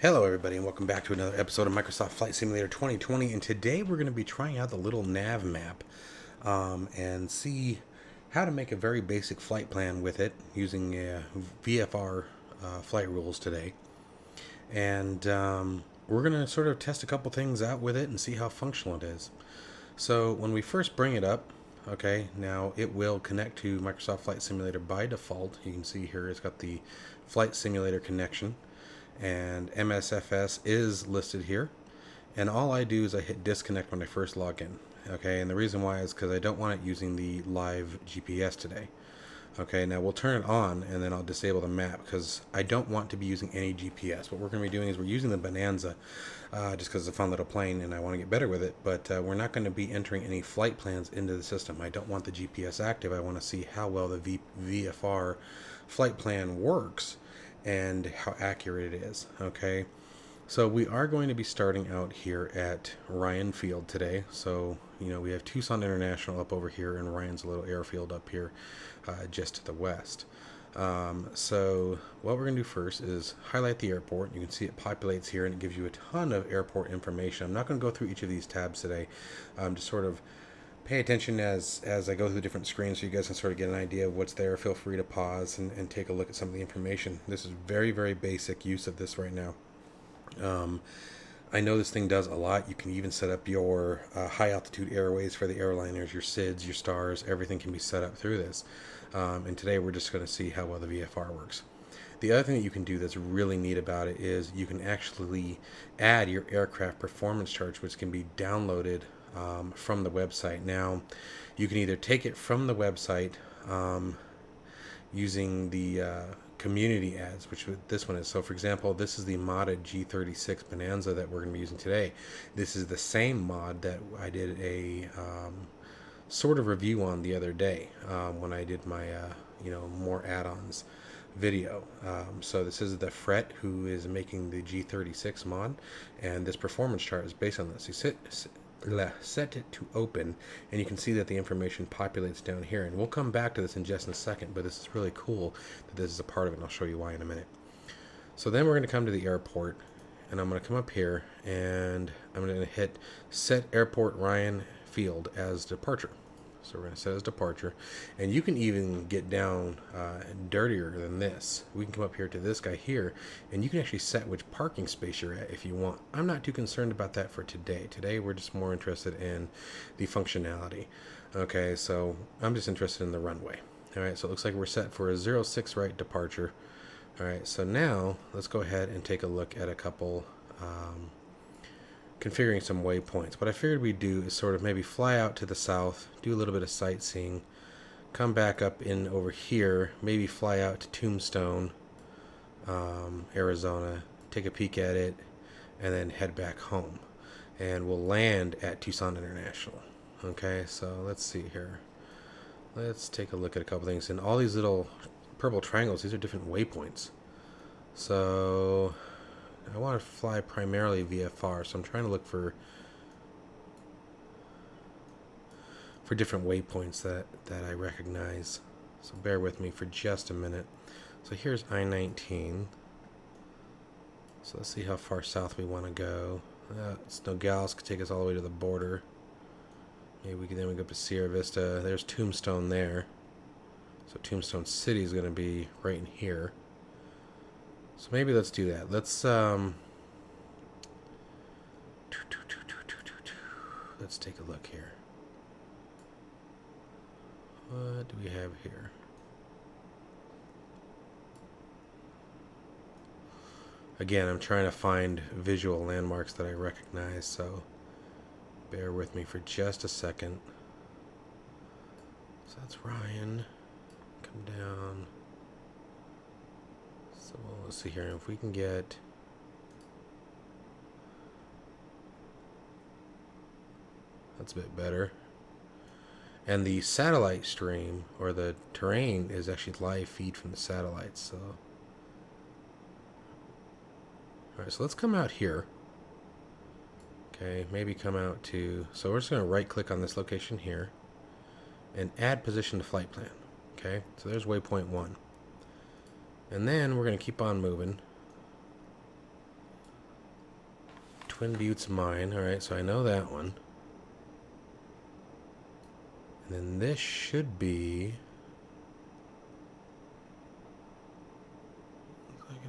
Hello everybody and welcome back to another episode of Microsoft Flight Simulator 2020, and today we're going to be trying out the Little NavMap and see how to make a very basic flight plan with it using VFR flight rules today. And we're going to sort of test a couple things out with it and see how functional it is. So when we first bring it up, okay, now it will connect to Microsoft Flight Simulator by default. You can see here it's got the Flight Simulator connection, and MSFS is listed here, and all I do is I hit disconnect when I first log in. Okay, and the reason why is because I don't want it using the live GPS today. Okay, now we'll turn it on and then I'll disable the map because I don't want to be using any GPS. What we're going to be doing is we're using the Bananza just because it's a fun little plane and I want to get better with it, but we're not going to be entering any flight plans into the system. I don't want the GPS active. I want to see how well the VFR flight plan works and how accurate it is. Okay, so we are going to be starting out here at Ryan Field today. So we have Tucson International up over here and Ryan's little airfield up here just to the west. So what we're going to do first is highlight the airport. You can see it populates here and it gives you a ton of airport information. I'm not going to go through each of these tabs today. Just sort of pay attention as I go through the different screens so you guys can sort of get an idea of what's there. Feel free to pause and take a look at some of the information. This is very, very basic use of this right now. I know this thing does a lot. You can even set up your high altitude airways for the airliners, your SIDS, your stars, everything can be set up through this. And today we're just going to see how well the VFR works. The other thing that you can do that's really neat about it is you can actually add your aircraft performance charts, which can be downloaded from the website. Now, you can either take it from the website using the community ads, which this one is. So, for example, this is the modded G36 Bananza that we're going to be using today. This is the same mod that I did a sort of review on the other day when I did my more add-ons video. So this is TheFrett, who is making the G36 mod, and this performance chart is based on this. You set it to open and you can see that the information populates down here, and we'll come back to this in just a second, but this is really cool that this is a part of it, and I'll show you why in a minute. So then we're going to come to the airport, and I'm going to come up here and I'm going to hit set airport Ryan Field as departure. So we're going to set as departure, and you can even get down dirtier than this. We can come up here to this guy here, and you can actually set which parking space you're at if you want. I'm not too concerned about that for today. Today we're just more interested in the functionality. Okay, so I'm just interested in the runway. All right, so it looks like we're set for a 06 right departure. All right, so now let's go ahead and take a look at a couple configuring some waypoints. What I figured we'd do is sort of maybe fly out to the south, do a little bit of sightseeing, come back up in over here, maybe fly out to Tombstone, Arizona, take a peek at it, and then head back home. And we'll land at Tucson International. Okay, so let's see here. Let's take a look at a couple things. And all these little purple triangles, these are different waypoints. So I want to fly primarily VFR, so I'm trying to look for different waypoints that I recognize. So bear with me for just a minute. So here's I-19. So let's see how far south we want to go. Nogales could take us all the way to the border. Maybe we can then go up to Sierra Vista. There's Tombstone there. So Tombstone City is going to be right in here. So maybe let's do that. Let's take a look here. What do we have here? Again, I'm trying to find visual landmarks that I recognize, so bear with me for just a second. So that's Ryan. Come down. So let's see here if we can get that's a bit better. And the satellite stream or the terrain is actually live feed from the satellites. So alright, so let's come out here. Okay, maybe come out to, so we're just going to right click on this location here and add position to flight plan. Okay, so there's waypoint 1. And then we're going to keep on moving. Twin Buttes Mine. Alright, so I know that one. And then this should be... Looks like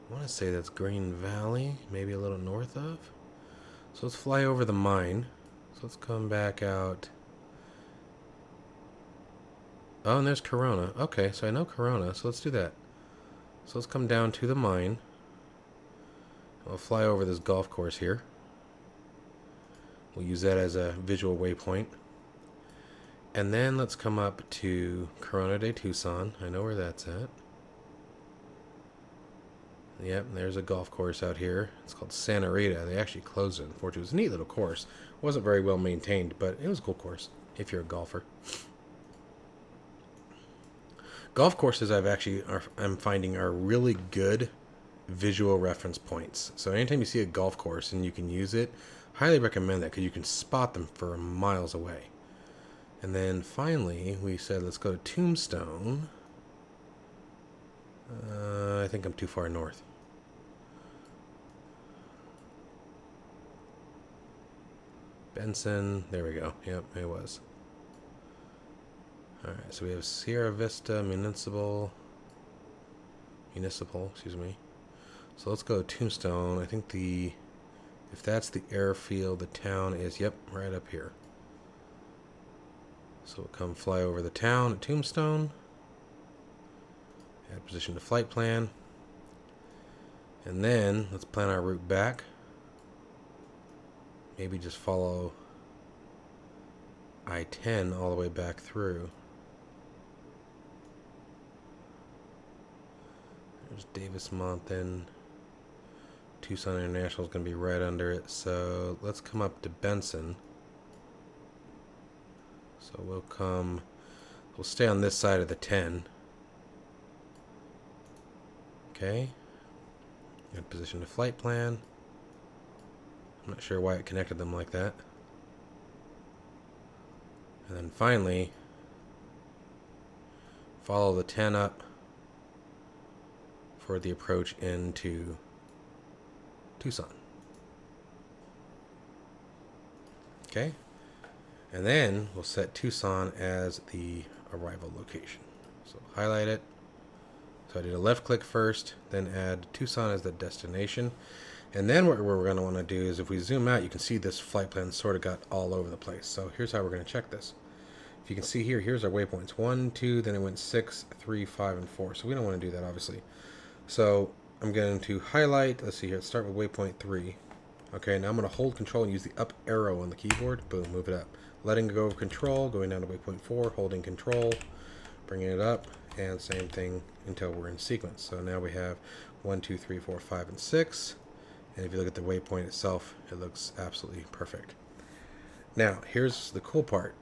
I want to say that's Green Valley, maybe a little north of. So let's fly over the mine. So let's come back out. Oh, and there's Corona. Okay, so I know Corona, so let's do that. So let's come down to the mine. We'll fly over this golf course here. We'll use that as a visual waypoint. And then let's come up to Corona de Tucson. I know where that's at. Yep, there's a golf course out here. It's called Santa Rita. They actually closed it, unfortunately. It was a neat little course. It wasn't very well maintained, but it was a cool course if you're a golfer. Golf courses I'm finding are really good visual reference points. So anytime you see a golf course and you can use it, highly recommend that because you can spot them for miles away. And then finally, we said let's go to Tombstone. I think I'm too far north. Benson, there we go. Yep, it was. Alright, so we have Sierra Vista Municipal, excuse me. So let's go to Tombstone. I think if that's the airfield, the town is, yep, right up here. So we'll come fly over the town at Tombstone. Add position to flight plan. And then let's plan our route back. Maybe just follow I-10 all the way back through. There's Davis Mountain. Tucson International is going to be right under it. So let's come up to Benson. So we'll stay on this side of the 10. Okay. Good position to flight plan. I'm not sure why it connected them like that. And then finally, follow the 10 up for the approach into Tucson. Okay. And then we'll set Tucson as the arrival location. So highlight it. So I did a left click first, then add Tucson as the destination. And then what we're going to want to do is if we zoom out, you can see this flight plan sort of got all over the place. So here's how we're going to check this. If you can see here, here's our waypoints. 1, 2, then it went 6, 3, 5, and 4. So we don't want to do that, obviously. So I'm going to highlight, let's see here, let's start with waypoint 3. Okay, now I'm going to hold control and use the up arrow on the keyboard. Boom, move it up. Letting go of control, going down to waypoint 4, holding control, bringing it up, and same thing until we're in sequence. So now we have 1, 2, 3, 4, 5, and 6. And if you look at the waypoint itself, it looks absolutely perfect. Now, here's the cool part.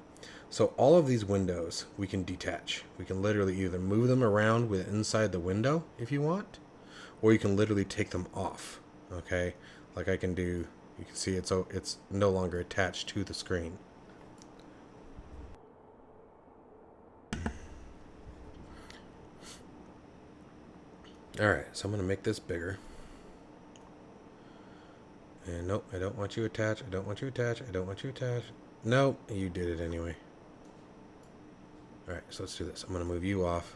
So all of these windows we can detach. We can literally either move them around with inside the window if you want, or you can literally take them off. Okay, like I can do. You can see it's no longer attached to the screen. Alright, so I'm going to make this bigger. And nope, I don't want you attached. I don't want you attached. I don't want you attached. Nope, you did it anyway. Alright, so let's do this. I'm going to move you off.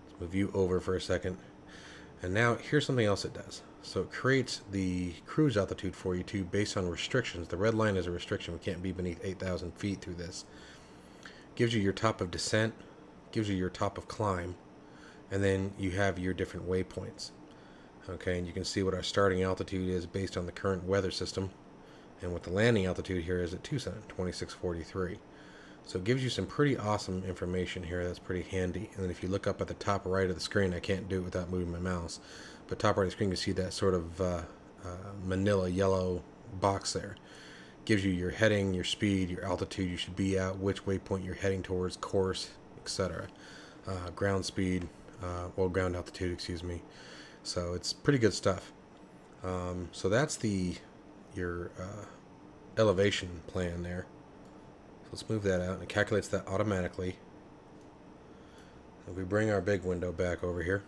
Let's move you over for a second. And now, here's something else it does. So it creates the cruise altitude for you too based on restrictions. The red line is a restriction. We can't be beneath 8,000 feet through this. Gives you your top of descent. Gives you your top of climb. And then you have your different waypoints. Okay, and you can see what our starting altitude is based on the current weather system. And what the landing altitude here is at Tucson, 2643. So it gives you some pretty awesome information here that's pretty handy. And then if you look up at the top right of the screen, I can't do it without moving my mouse, but top right of the screen you see that sort of manila yellow box there. Gives you your heading, your speed, your altitude you should be at, which waypoint you're heading towards, course, etc. Ground speed, ground altitude, excuse me. So it's pretty good stuff. So that's your elevation plan there. So let's move that out, and it calculates that automatically. If we bring our big window back over here,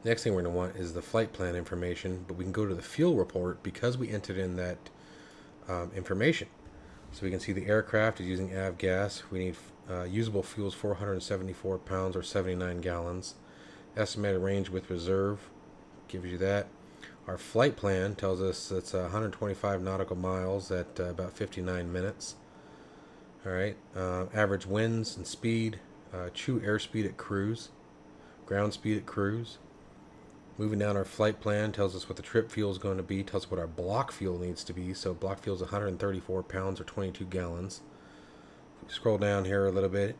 Next thing we're going to want is the flight plan information, but we can go to the fuel report because we entered in that information. So we can see the aircraft is using avgas. We need usable fuels 474 pounds or 79 gallons. Estimated range with reserve gives you that. Our flight plan tells us it's 125 nautical miles at about 59 minutes. All right. Average winds and speed, true airspeed at cruise, ground speed at cruise. Moving down our flight plan tells us what the trip fuel is going to be, tells us what our block fuel needs to be. So block fuel is 134 pounds or 22 gallons. If we scroll down here a little bit.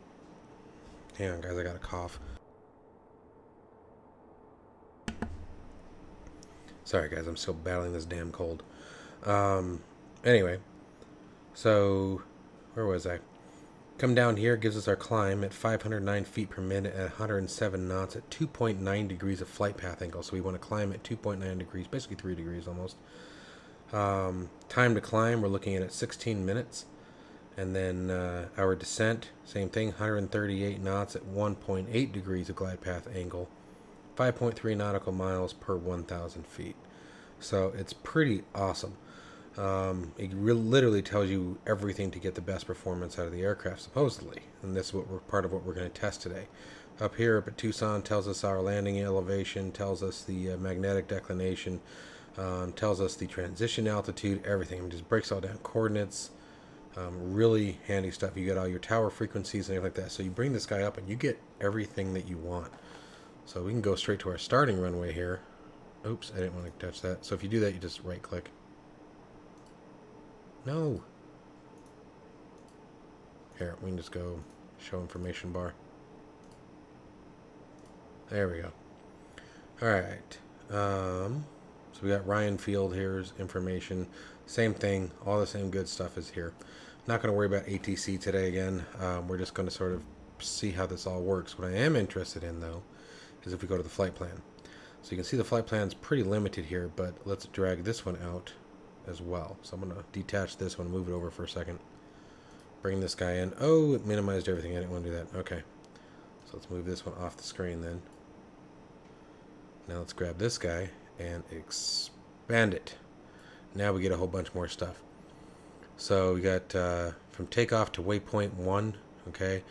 Hang on, guys, I got a cough. Sorry, guys, I'm still battling this damn cold. Anyway, so where was I? Come down here, gives us our climb at 509 feet per minute at 107 knots at 2.9 degrees of flight path angle. So we want to climb at 2.9 degrees, basically 3 degrees almost. Time to climb, we're looking at 16 minutes. And then our descent, same thing, 138 knots at 1.8 degrees of glide path angle. 5.3 nautical miles per 1,000 feet. So it's pretty awesome. It literally tells you everything to get the best performance out of the aircraft, supposedly. And this is part of what we're going to test today. Up here, up at Tucson, tells us our landing elevation, tells us the magnetic declination, tells us the transition altitude, everything. It just breaks all down, coordinates. Really handy stuff. You get all your tower frequencies and everything like that. So you bring this guy up and you get everything that you want. So we can go straight to our starting runway here. Oops, I didn't want to touch that. So if you do that, you just right click. No. Here, we can just go show information bar. There we go. Alright. So we got Ryan Field here's information. Same thing. All the same good stuff is here. Not going to worry about ATC today again. We're just going to sort of see how this all works. What I am interested in, though, is if we go to the flight plan. So you can see the flight plan is pretty limited here, but let's drag this one out as well. So I'm going to detach this one, move it over for a second. Bring this guy in. Oh, it minimized everything. I didn't want to do that. Okay. So let's move this one off the screen then. Now let's grab this guy and expand it. Now we get a whole bunch more stuff. So we got from takeoff to waypoint 1. Okay.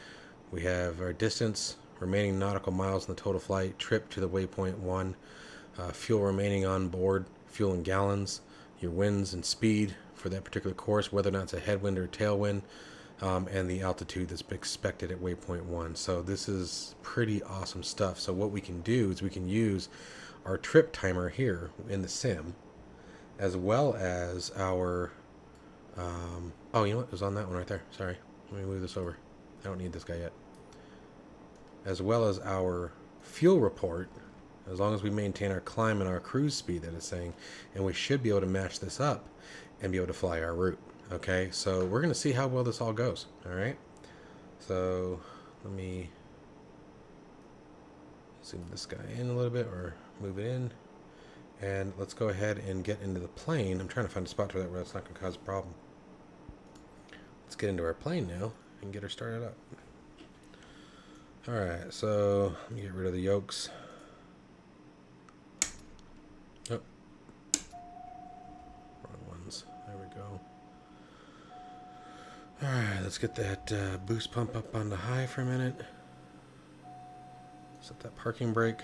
We have our distance, remaining nautical miles in the total flight, trip to the waypoint 1, fuel remaining on board, fuel in gallons, your winds and speed for that particular course, whether or not it's a headwind or tailwind, and the altitude that's expected at waypoint 1. So this is pretty awesome stuff. So what we can do is we can use our trip timer here in the sim, as well as our oh, you know what, it was on that one right there. Sorry, let me move this over. I don't need this guy yet. As well as our fuel report, as long as we maintain our climb and our cruise speed that it's saying, and we should be able to match this up and be able to fly our route. Okay, so we're going to see how well this all goes. All right, so let me zoom this guy in a little bit or move it in, and let's go ahead and get into the plane. I'm trying to find a spot where that's not going to cause a problem. Let's get into our plane now and get her started up. Alright, so let me get rid of the yokes. Oh. Wrong ones. There we go. Alright, let's get that boost pump up on the high for a minute. Set that parking brake.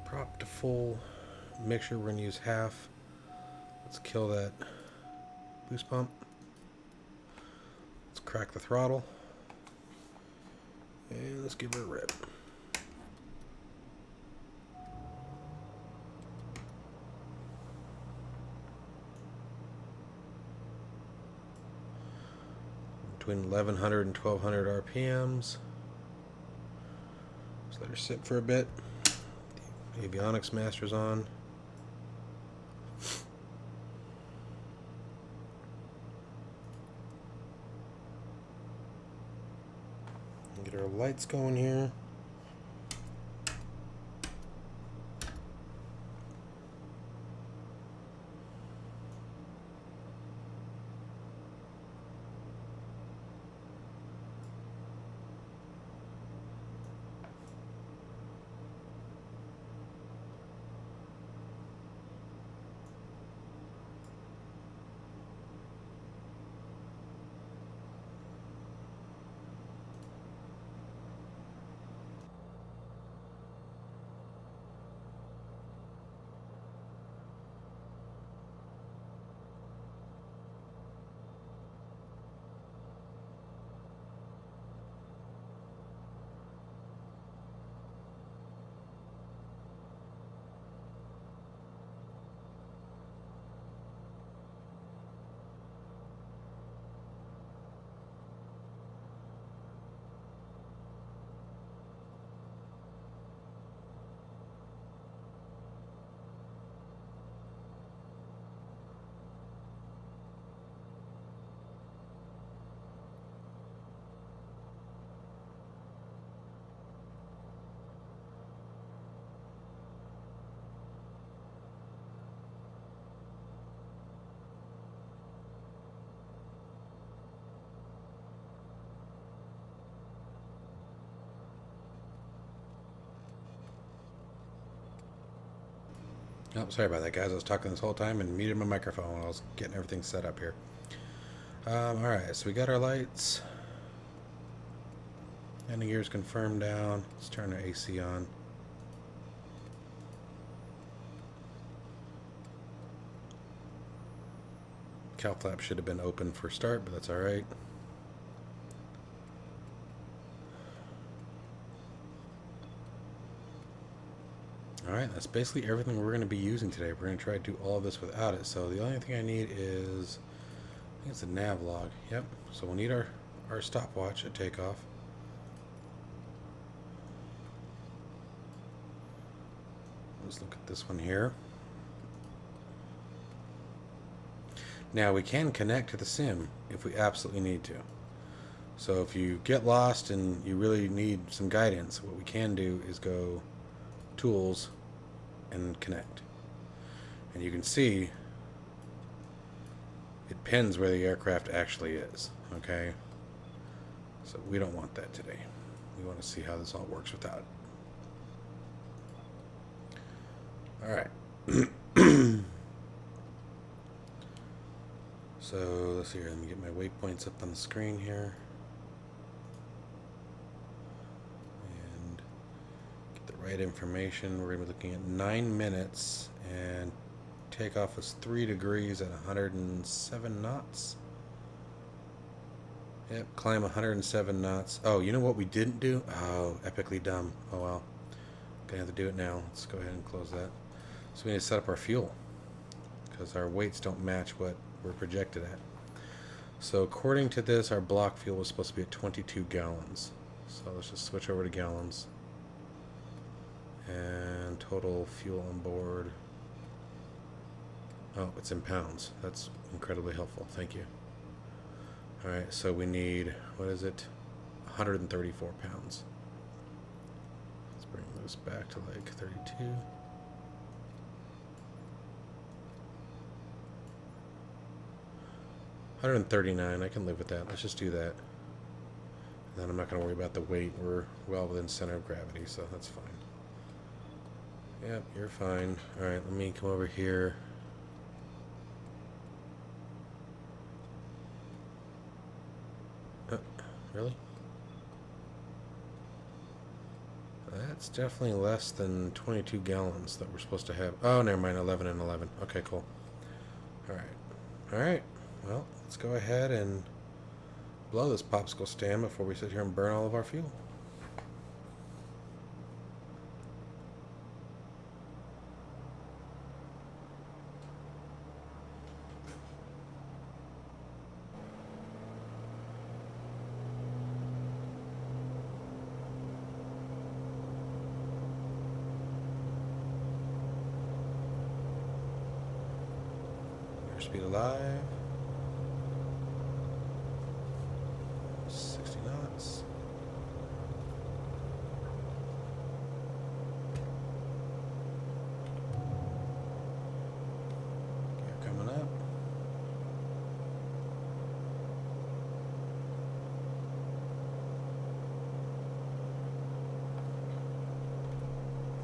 Prop to full. Make sure we're going to use half. Let's kill that boost pump. Let's crack the throttle. And let's give her a rip. Between 1100 and 1200 RPMs. Just let her sit for a bit. The avionics master's on. Get our lights going here. Oh, sorry about that, guys. I was talking this whole time and muted my microphone while I was getting everything set up here. Alright, so we got our lights. Landing gear's confirmed down. Let's turn our AC on. Cow flap should have been open for start, but that's alright. Alright, that's basically everything we're going to be using today. We're going to try to do all of this without it. So the only thing I need is, I think it's a nav log. Yep, so we'll need our stopwatch at takeoff. Let's look at this one here. Now we can connect to the sim if we absolutely need to. So if you get lost and you really need some guidance, what we can do is go tools and connect. And you can see it pins where the aircraft actually is. Okay? So we don't want that today. We want to see how this all works without it. Alright. So let's see here, let me get my waypoints up on the screen here. And get the right information. We're going to be looking at 9 minutes, and takeoff is 3 degrees at 107 knots. Yep, climb 107 knots. Oh, you know what we didn't do? Oh, epically dumb. Oh well. Gonna have to do it now. Let's go ahead and close that. So we need to set up our fuel, because our weights don't match what we're projected at. So according to this, our block fuel was supposed to be at 22 gallons. So let's just switch over to gallons. And total fuel on board. Oh, it's in pounds. That's incredibly helpful. Thank you. Alright, so we need, what is it? 134 pounds. Let's bring this back to like 32. 139, I can live with that. Let's just do that. And then I'm not going to worry about the weight. We're well within center of gravity, so that's fine. Yep, you're fine. Alright, let me come over here. Really? That's definitely less than 22 gallons that we're supposed to have. Oh, never mind, 11 and 11. Okay, cool. Alright. Alright. Well, let's go ahead and blow this popsicle stand before we sit here and burn all of our fuel. Airspeed alive. 60 knots. Gear coming up.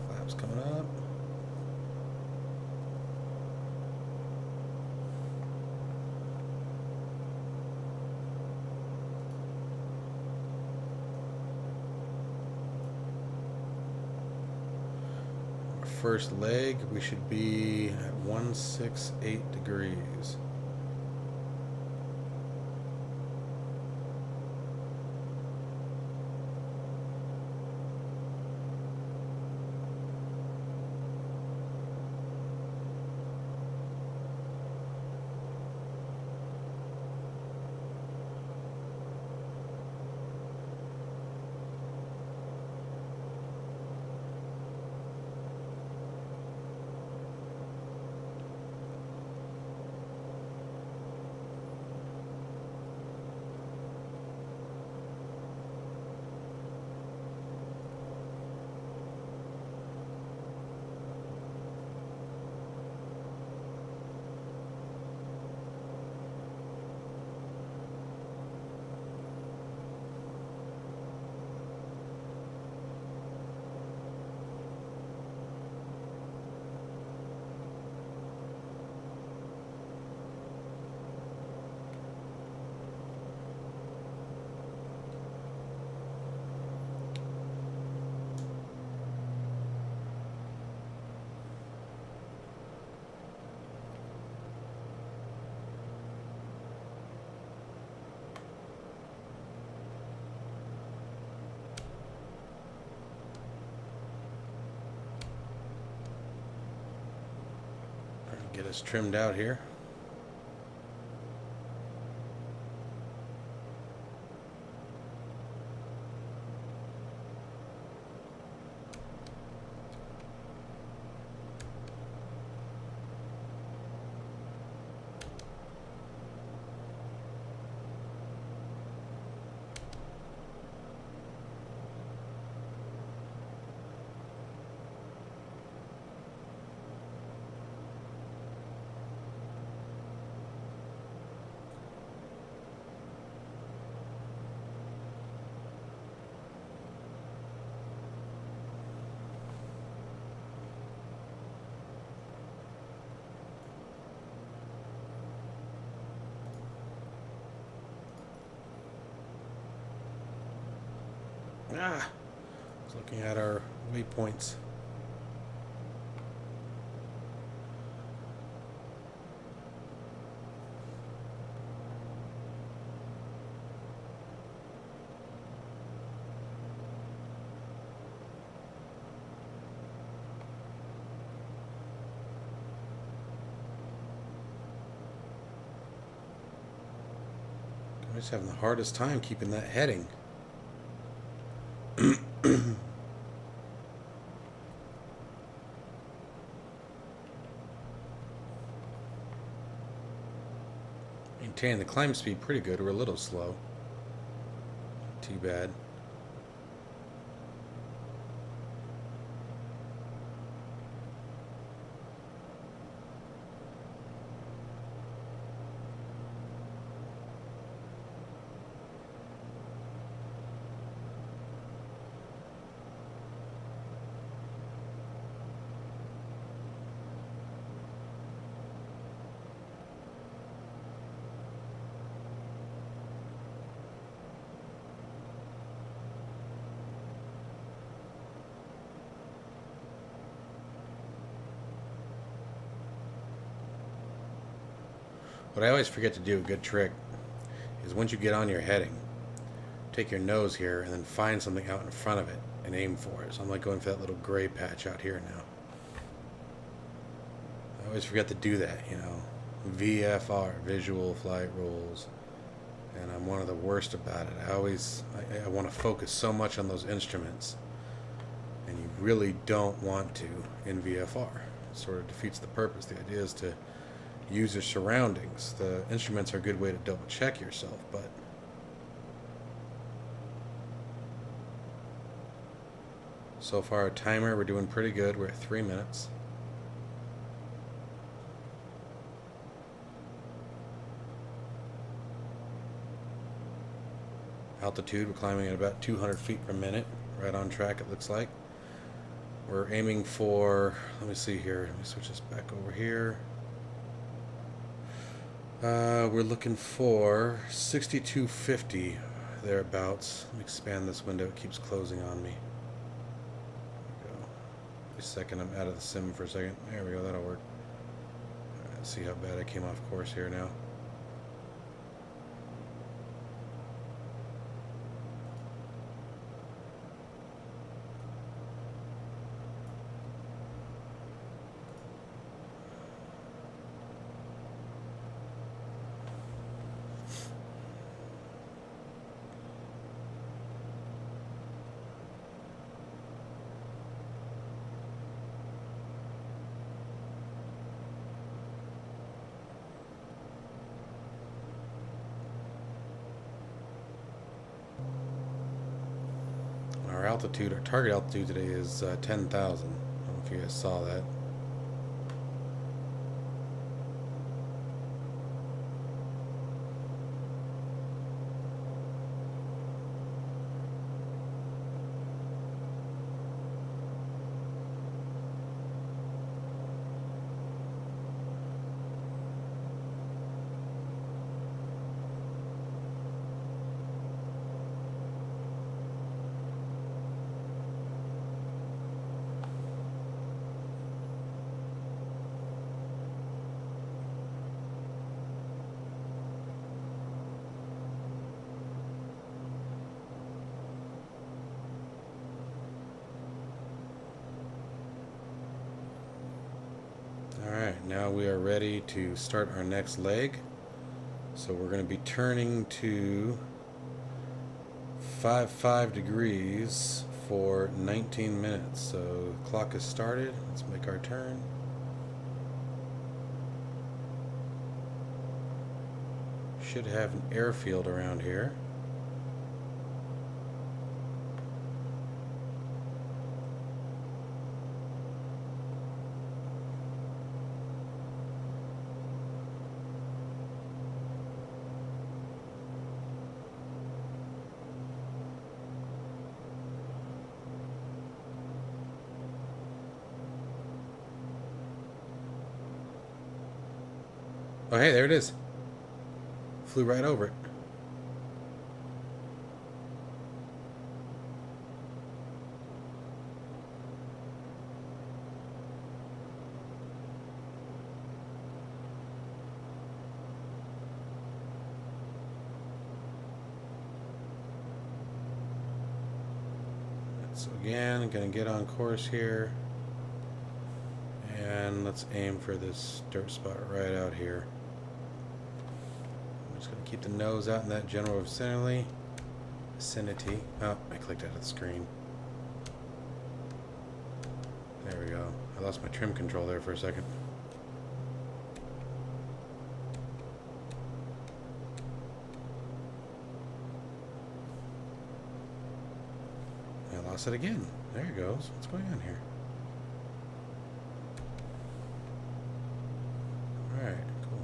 Flaps coming up. First leg, we should be at 168 degrees. Get us trimmed out here. I was looking at our waypoints. I'm just having the hardest time keeping that heading. Maintaining the climb speed pretty good. We're a little slow. Too bad. What I always forget to do, a good trick, is once you get on your heading, take your nose here and then find something out in front of it and aim for it. So I'm like going for that little gray patch out here now. I always forget to do that, you know. VFR, visual flight rules. And I'm one of the worst about it. I want to focus so much on those instruments. And you really don't want to in VFR. It sort of defeats the purpose. The idea is to use your surroundings. The instruments are a good way to double check yourself, but so far our timer, we're doing pretty good. We're at 3 minutes. Altitude, we're climbing at about 200 feet per minute. Right on track, it looks like. We're aiming for, let me see here, let me switch this back over here. We're looking for 6250 thereabouts. Let me expand this window, it keeps closing on me. There we go. Wait a second, I'm out of the sim for a second. There we go, that'll work. All right, let's see how bad I came off course here now. Our altitude, our target altitude today is 10,000. I don't know if you guys saw that. now we are ready to start our next leg. So we're going to be turning to 5 degrees for 19 minutes. So the clock is started. Let's make our turn. Should have an airfield around here. Oh, hey, there it is. Flew right over it. So again, I'm going to get on course here. And let's aim for this dirt spot right out here. I'm just going to keep the nose out in that general vicinity. Oh, I clicked out of the screen. There we go. I lost my trim control there for a second. I lost it again. There it goes. What's going on here? Alright, cool.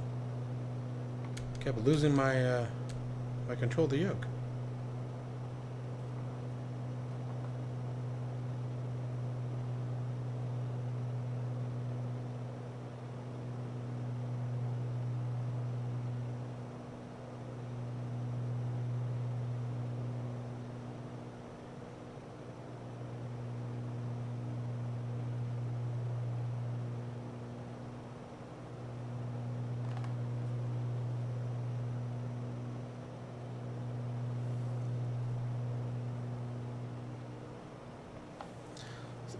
Kept losing my control of the yoke.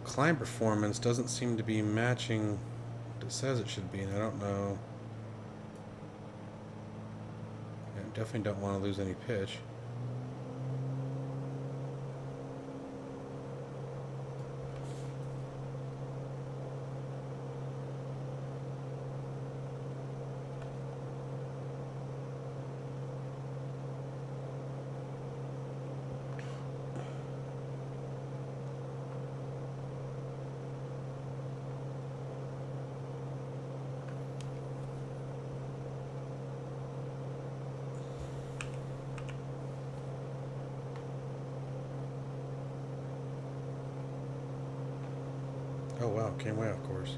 Climb performance doesn't seem to be matching what it says it should be, and I don't know. I definitely don't want to lose any pitch. Oh wow, came way off course.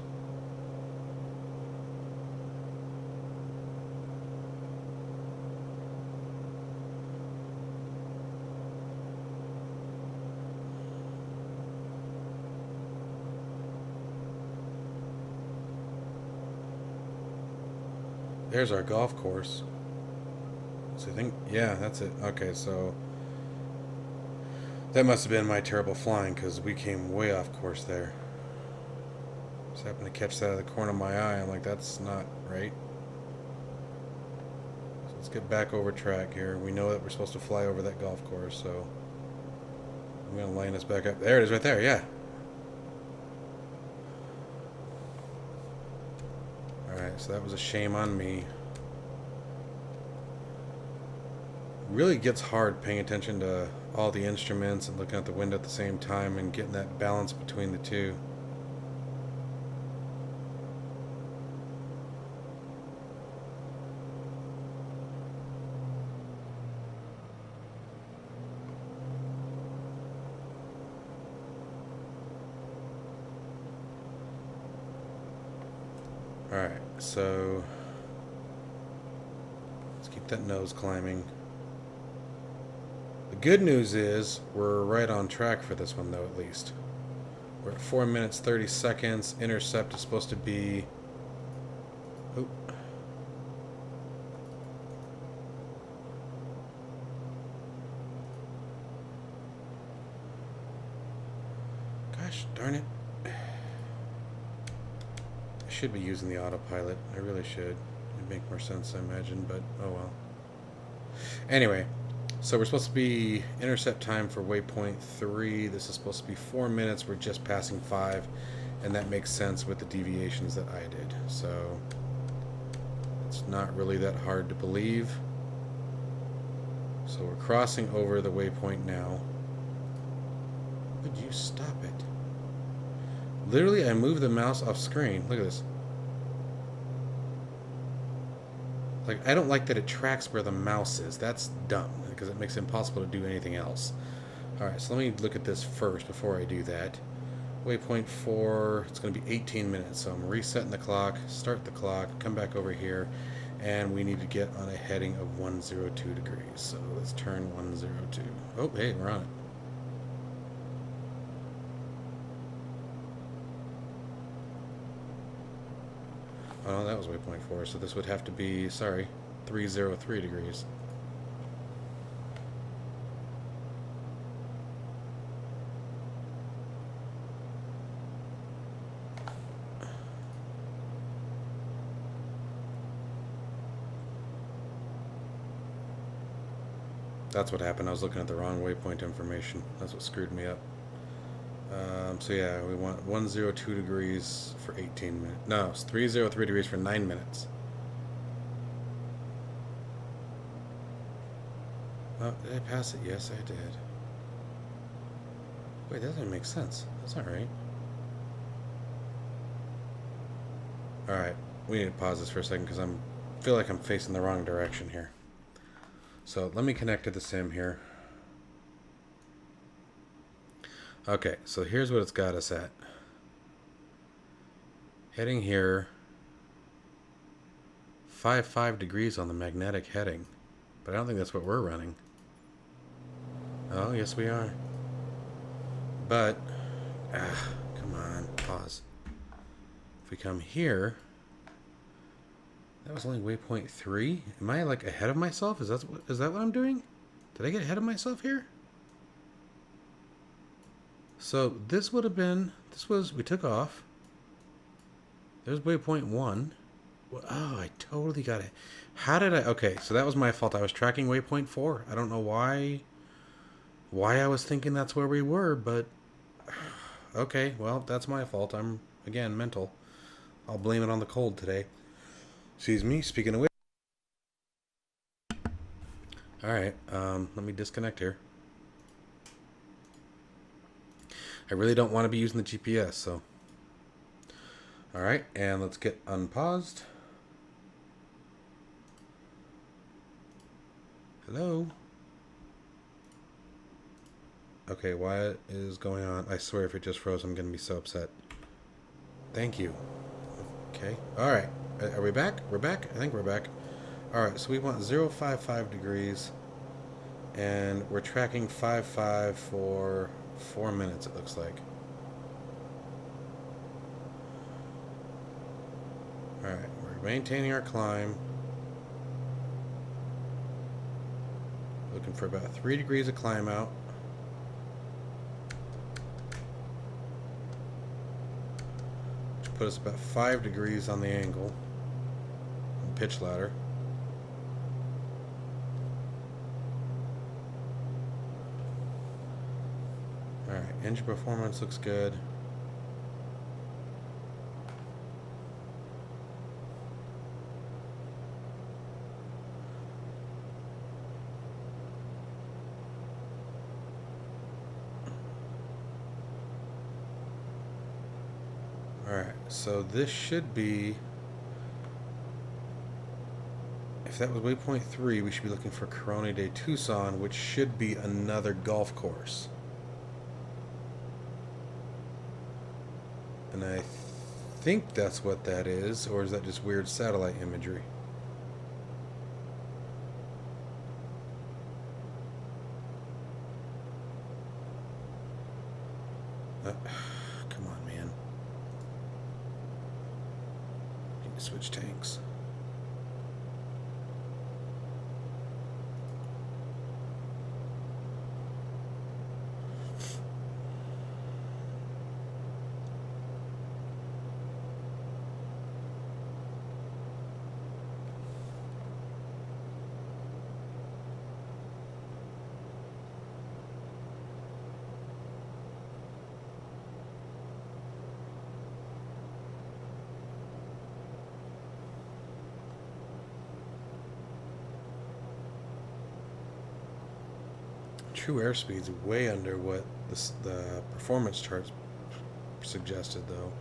There's our golf course. So I think, yeah, that's it. Okay, so that must have been my terrible flying because we came way off course there. Just happened to catch that out of the corner of my eye. I'm like, that's not right. So let's get back over track here. We know that we're supposed to fly over that golf course, so I'm going to line us back up. There it is right there, yeah. Alright, so that was a shame on me. Really gets hard paying attention to all the instruments and looking out the window at the same time and getting that balance between the two. Alright, so let's keep that nose climbing. The good news is we're right on track for this one, though, at least. We're at 4 minutes 30 seconds. Intercept is supposed to be... Oh. Gosh darn it. I should be using the autopilot. I really should. It'd make more sense, I imagine, but oh well. Anyway, so we're supposed to be intercept time for waypoint 3. This is supposed to be 4 minutes. We're just passing 5, and that makes sense with the deviations that I did. So it's not really that hard to believe. So we're crossing over the waypoint now. Would you stop it? Literally, I moved the mouse off screen. Look at this. Like, I don't like that it tracks where the mouse is. That's dumb, because it makes it impossible to do anything else. Alright, so let me look at this first before I do that. Waypoint 4, it's going to be 18 minutes. So I'm resetting the clock, start the clock, come back over here, and we need to get on a heading of 102 degrees. So let's turn 102. Oh, hey, we're on it. Oh, that was waypoint 4, so this would have to be, sorry, 303 degrees. That's what happened. I was looking at the wrong waypoint information. That's what screwed me up. So yeah, we want 102 degrees for 18 minutes. No, it's 303 degrees for 9 minutes. Oh, did I pass it? Yes, I did. Wait, that doesn't make sense. That's not right. Alright, we need to pause this for a second because I feel like I'm facing the wrong direction here. So let me connect to the sim here. Okay, so here's what it's got us at. Heading here, 5 degrees on the magnetic heading. But I don't think that's what we're running. Oh, yes we are. But, come on, pause. If we come here, that was only waypoint 3. Am I like ahead of myself? Is that what I'm doing? Did I get ahead of myself here? So this would have been, we took off. There's waypoint 1. Oh, I totally got it. How did I, okay, so that was my fault. I was tracking waypoint 4. I don't know why I was thinking that's where we were, but okay, well, that's my fault. I'm, again, mental. I'll blame it on the cold today. Excuse me, speaking of which. Alright, let me disconnect here. I really don't want to be using the GPS, so. Alright, and let's get unpaused. Hello? Okay, what is going on? I swear if it just froze, I'm going to be so upset. Thank you. Okay, alright. Are we back? We're back? I think we're back. Alright, so we want 055 degrees. And we're tracking 55 for 4 minutes, it looks like. Alright, we're maintaining our climb. Looking for about 3 degrees of climb out. Which put us about 5 degrees on the angle. Pitch ladder. Alright, engine performance looks good. Alright, so this should be, if that was waypoint 3, we should be looking for Corona de Tucson, which should be another golf course. And I think that's what that is, or is that just weird satellite imagery? Come on, man. Need to switch tanks. true airspeed's way under what the performance charts suggested, though,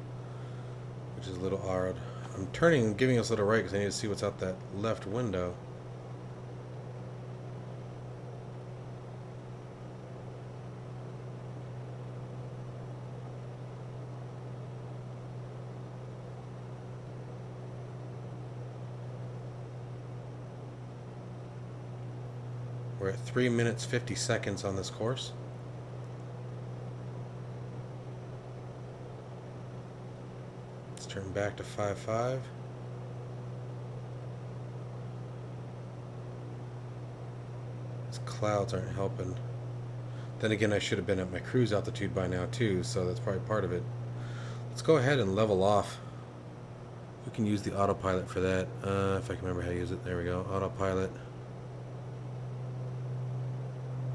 which is a little odd. I'm turning and giving us a little right because I need to see what's out that left window. We're at 3 minutes 50 seconds on this course. Let's turn back to 5.5. These clouds aren't helping. Then again, I should have been at my cruise altitude by now too, so that's probably part of it. Let's go ahead and level off. We can use the autopilot for that, if I can remember how to use it. There we go, autopilot.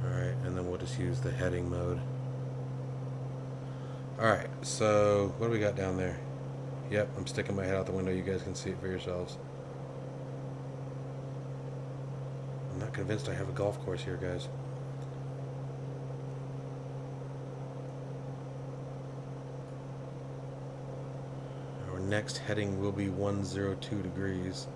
Alright, and then we'll just use the heading mode. Alright, so what do we got down there? Yep, I'm sticking my head out the window. You guys can see it for yourselves. I'm not convinced I have a golf course here, guys. Our next heading will be 102 degrees.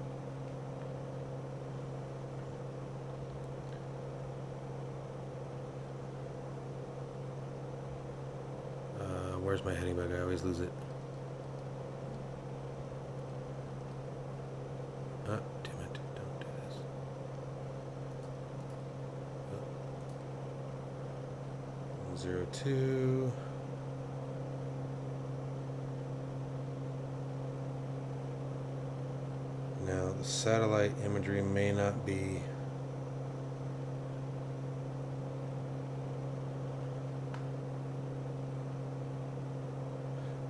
Where's my heading bug? I always lose it. Ah, damn it. Don't do this. 102. Now, the satellite imagery may not be...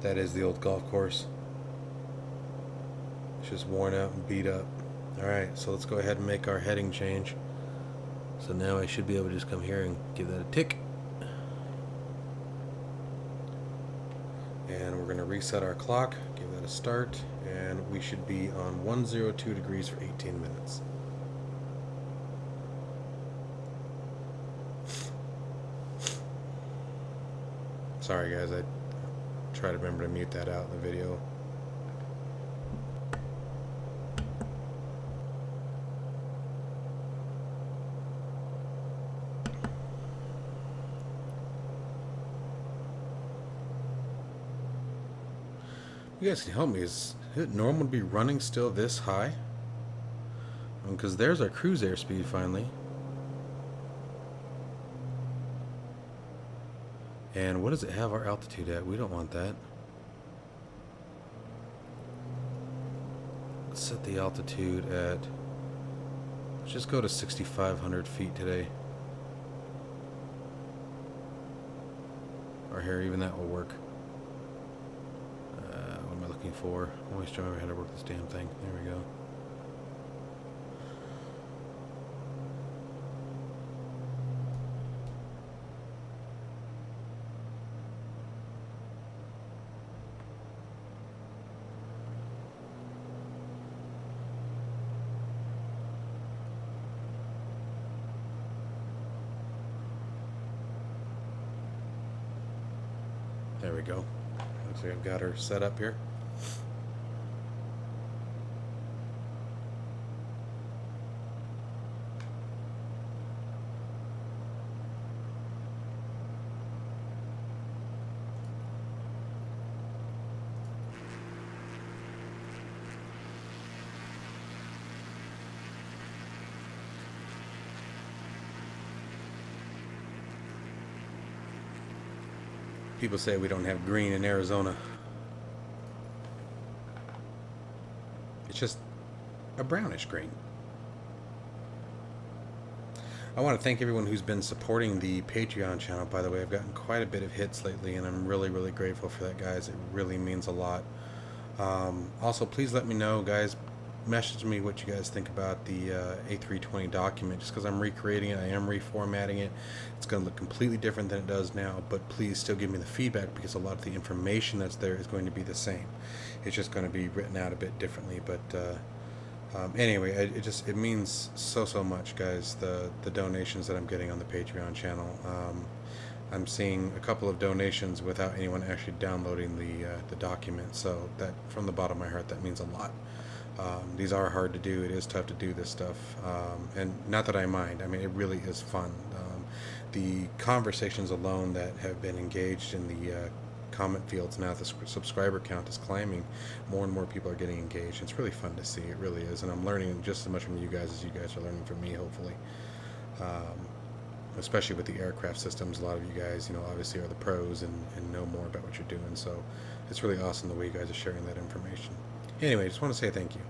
That is the old golf course. It's just worn out and beat up. Alright, so let's go ahead and make our heading change. So now I should be able to just come here and give that a tick. And we're going to reset our clock, give that a start, and we should be on 102 degrees for 18 minutes. Sorry guys, I try to remember to mute that out in the video. You guys can help me. Is it normal to be running still this high? Because there's our cruise airspeed finally. And what does it have our altitude at? We don't want that. Let's set the altitude at... Let's just go to 6,500 feet today. Or here, even that will work. What am I looking for? I'm always trying to remember how to work this damn thing. There we go. There we go. Looks like I've got her set up here. People say we don't have green in Arizona. It's just a brownish green. I want to thank everyone who's been supporting the Patreon channel. By the way, I've gotten quite a bit of hits lately, and I'm really, really grateful for that, guys. It really means a lot. Also, please let me know, guys. Message me what you guys think about the A320 document, just because I'm recreating it. I am reformatting it. It's going to look completely different than it does now, but please still give me the feedback, because a lot of the information that's there is going to be the same. It's just going to be written out a bit differently, but Anyway, it means so much, guys. The donations that I'm getting on the Patreon channel. I'm seeing a couple of donations without anyone actually downloading the document. So that, from the bottom of my heart, that means a lot. These are hard to do. It is tough to do this stuff, and not that I mind. I mean, it really is fun. The conversations alone that have been engaged in the comment fields now, the subscriber count is climbing. More and more people are getting engaged. It's really fun to see. It really is, and I'm learning just as much from you guys as you guys are learning from me, hopefully. Especially with the aircraft systems, a lot of you guys, obviously are the pros and know more about what you're doing. So it's really awesome the way you guys are sharing that information. Anyway, just want to say thank you.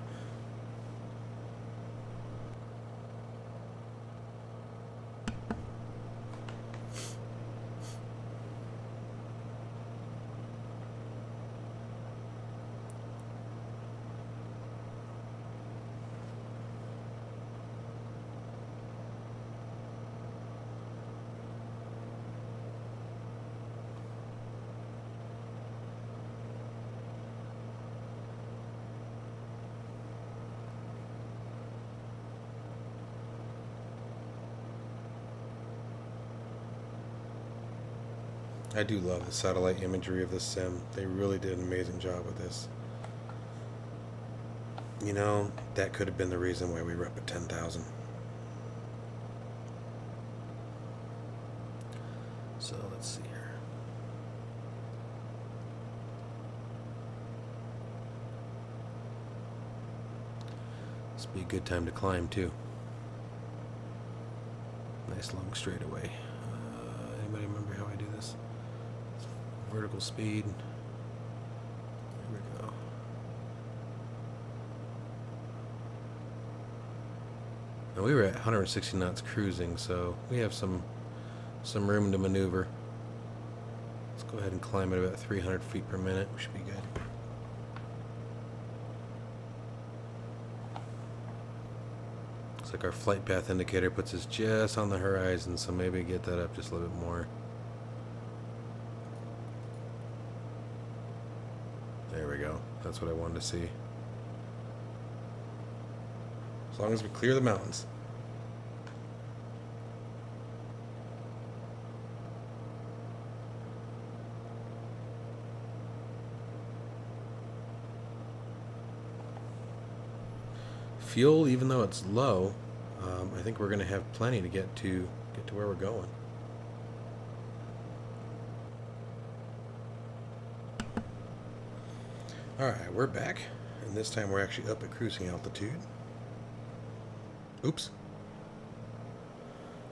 I do love the satellite imagery of this sim. They really did an amazing job with this. That could have been the reason why we were up at 10,000. So let's see here. This would be a good time to climb too. Nice long straightaway. Anybody remember how I do this? Vertical speed. There we go. Now we were at 160 knots cruising, so we have some room to maneuver. Let's go ahead and climb at about 300 feet per minute. We should be good. Looks like our flight path indicator puts us just on the horizon, so maybe get that up just a little bit more. There we go. That's what I wanted to see. As long as we clear the mountains. Fuel, even though it's low, I think we're going to have plenty to get to where we're going. Alright, we're back, and this time we're actually up at cruising altitude. Oops.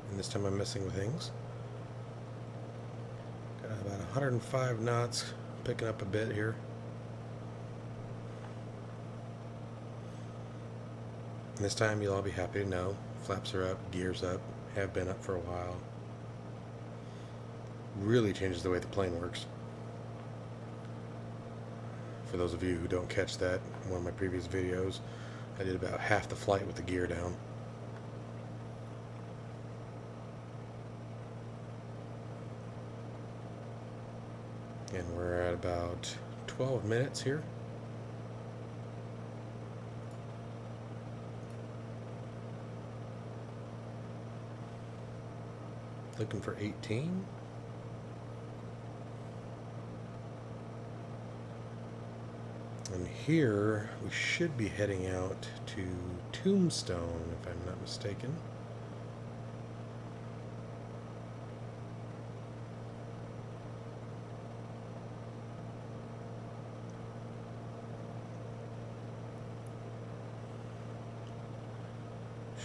And this time I'm messing with things. Got about 105 knots, picking up a bit here. And this time you'll all be happy to know, flaps are up, gears up, have been up for a while. Really changes the way the plane works. For those of you who don't catch that, in one of my previous videos, I did about half the flight with the gear down. And we're at about 12 minutes here. Looking for 18. And here we should be heading out to Tombstone, if I'm not mistaken.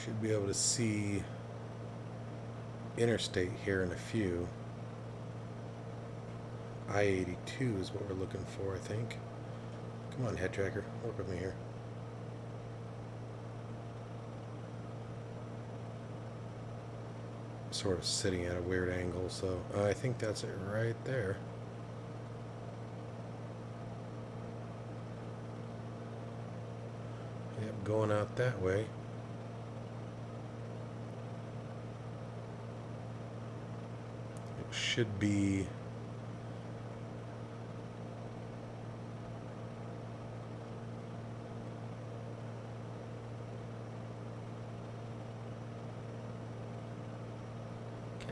Should be able to see interstate here in a few. I-82 is what we're looking for, I think. Come on, head tracker, work with me here. Sort of sitting at a weird angle, so I think that's it right there. Yep, going out that way. It should be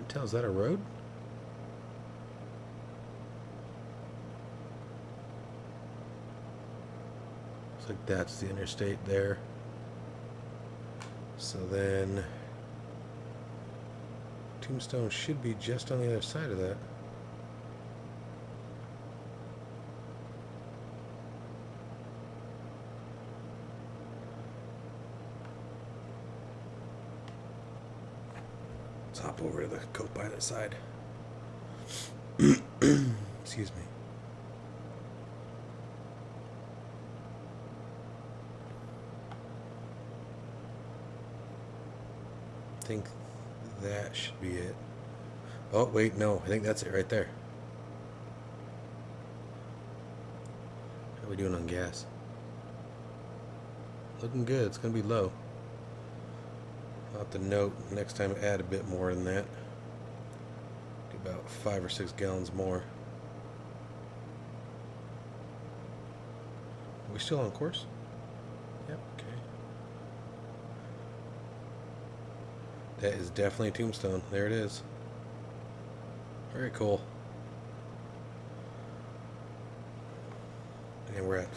Can't tell, is that a road? Looks like that's the interstate there. So then Tombstone should be just on the other side of that. Let's hop over to the co-pilot side. Excuse me. I think that should be it. Oh, wait, no. I think that's it right there. How are we doing on gas? Looking good. It's going to be low. I'll have to note next time add a bit more than that. Do about 5 or 6 gallons more. Are we still on course? Yep, okay. That is definitely Tombstone. There it is. Very cool. And we're at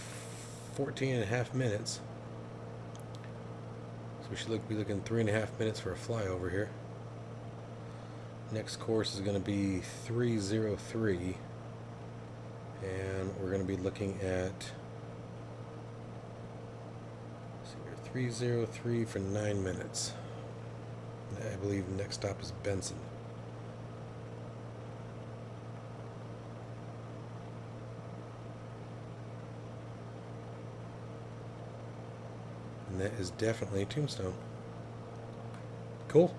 14 and a half minutes. So we should be looking 3.5 minutes for a flyover here. Next course is going to be 303. And we're going to be looking at, let's see here, 303 for 9 minutes. I believe the next stop is Benson. And that is definitely Tombstone. Cool.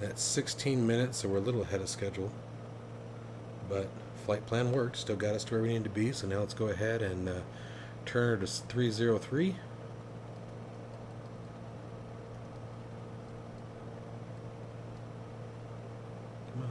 That's 16 minutes, so we're a little ahead of schedule. But flight plan worked, still got us to where we need to be, so now let's go ahead and turn her to 303. Come on.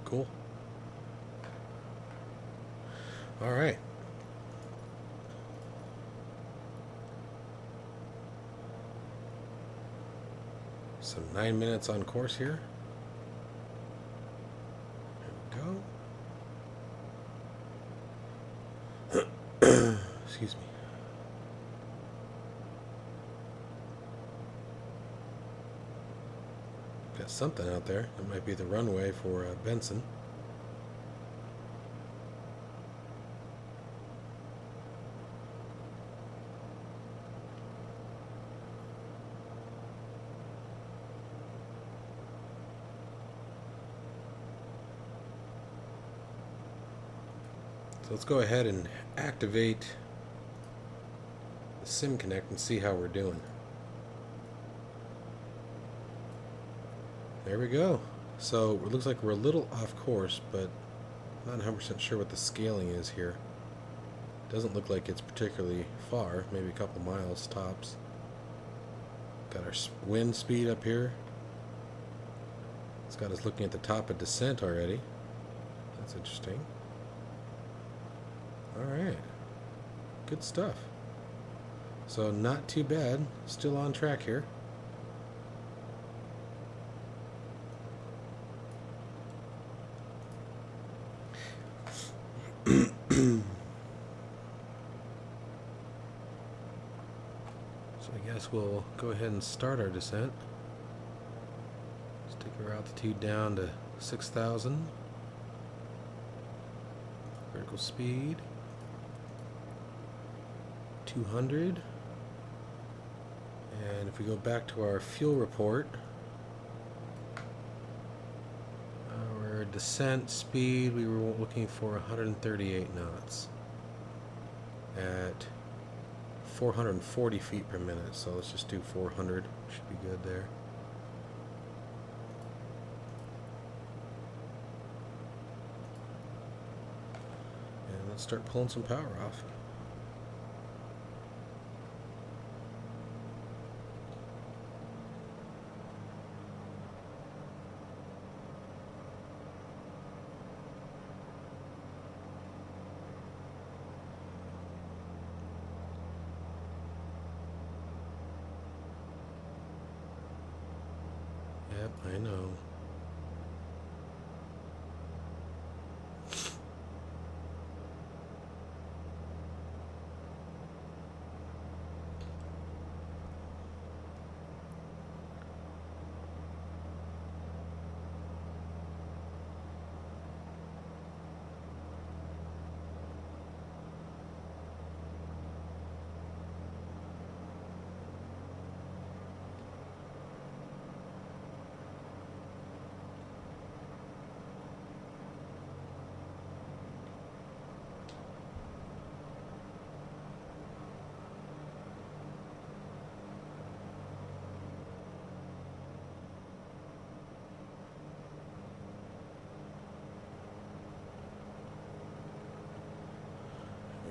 Cool. All right. So 9 minutes on course here. There we go. Excuse me. Got something out there. It might be the runway for Benson. So let's go ahead and activate the Sim Connect and see how we're doing. There we go. So it looks like we're a little off course, but I'm not 100% sure what the scaling is here. Doesn't look like it's particularly far, maybe a couple miles tops. Got our wind speed up here. It's got us looking at the top of descent already. That's interesting. Alright. Good stuff. So not too bad. Still on track here. So I guess this, we'll go ahead and start our descent. Let's take our altitude down to 6,000. Vertical speed 200. And if we go back to our fuel report, our descent speed, we were looking for 138 knots at 440 feet per minute. So let's just do 400. Should be good there. And let's start pulling some power off. Yep, I know.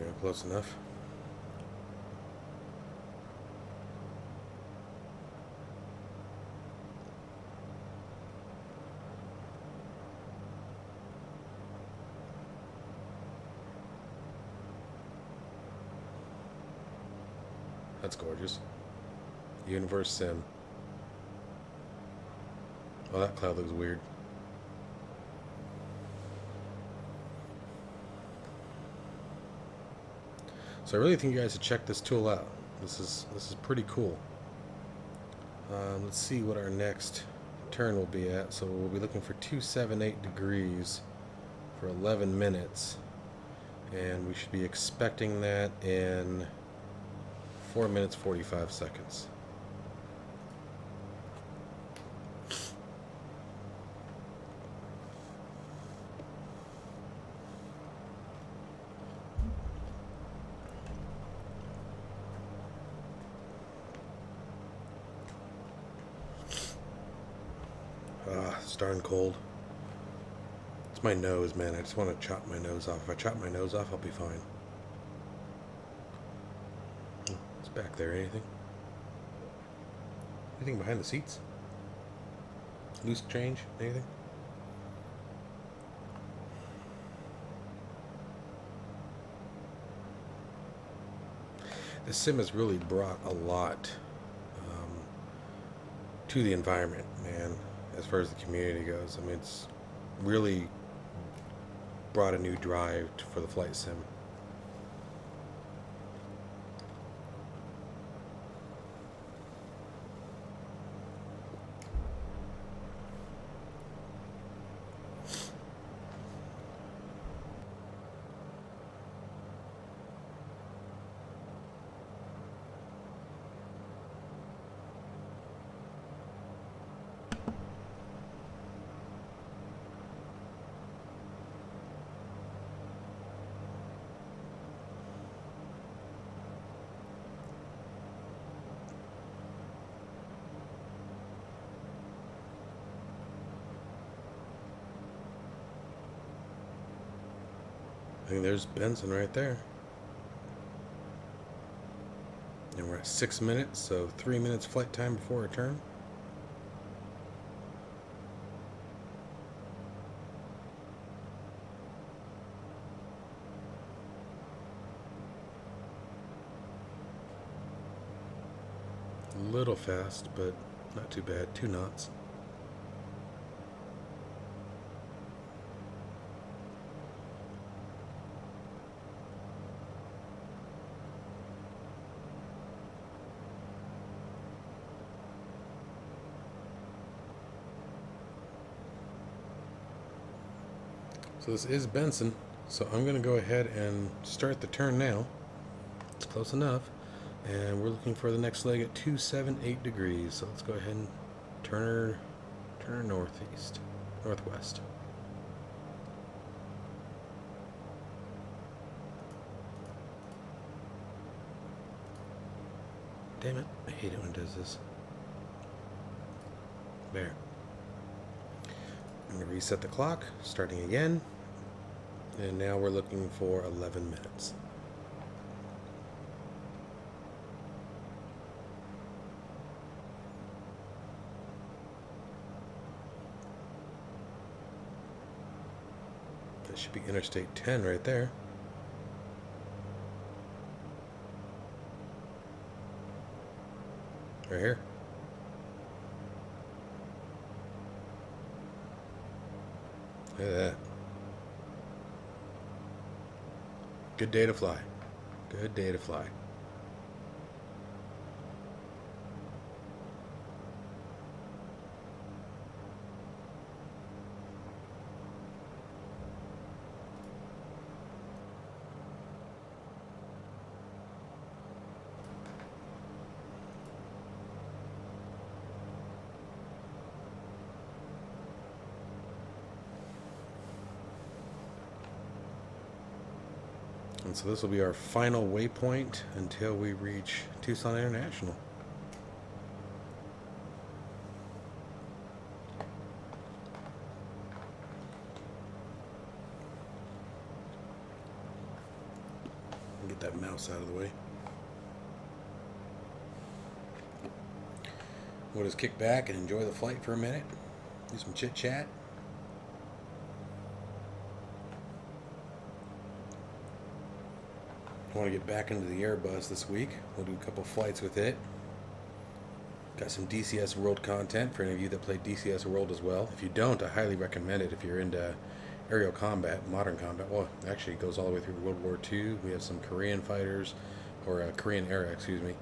Yeah, close enough. That's gorgeous. Universe Sim. Oh, that cloud looks weird. So I really think you guys should check this tool out. This is pretty cool. Let's see what our next turn will be at. So we'll be looking for 278 degrees for 11 minutes. And we should be expecting that in 4 minutes 45 seconds. It's darn cold. It's my nose, man. I just want to chop my nose off. If I chop my nose off, I'll be fine. It's back there. Anything? Anything behind the seats? Loose change? Anything? This sim has really brought a lot to the environment, man, as far as the community goes. I mean, it's really brought a new drive for the flight sim. I think there's Benson right there. And we're at 6 minutes, so 3 minutes flight time before our turn. A little fast, but not too bad. 2 knots. So this is Benson, so I'm going to go ahead and start the turn now. It's close enough. And we're looking for the next leg at 278 degrees. So let's go ahead and turn her northwest. Damn it, I hate it when it does this. There. I'm going to reset the clock, starting again. And now we're looking for 11 minutes. That should be Interstate 10 right there. Right here. Look at that. Good day to fly. Good day to fly. And so this will be our final waypoint until we reach Tucson International. Get that mouse out of the way. We'll just kick back and enjoy the flight for a minute. Do some chit chat. I want to get back into the Airbus this week. We'll do a couple flights with it. Got some DCS World content for any of you that play DCS World as well. If you don't, I highly recommend it if you're into aerial combat, modern combat. Well, actually it goes all the way through World War II. We have some Korean fighters, or Korean era, excuse me,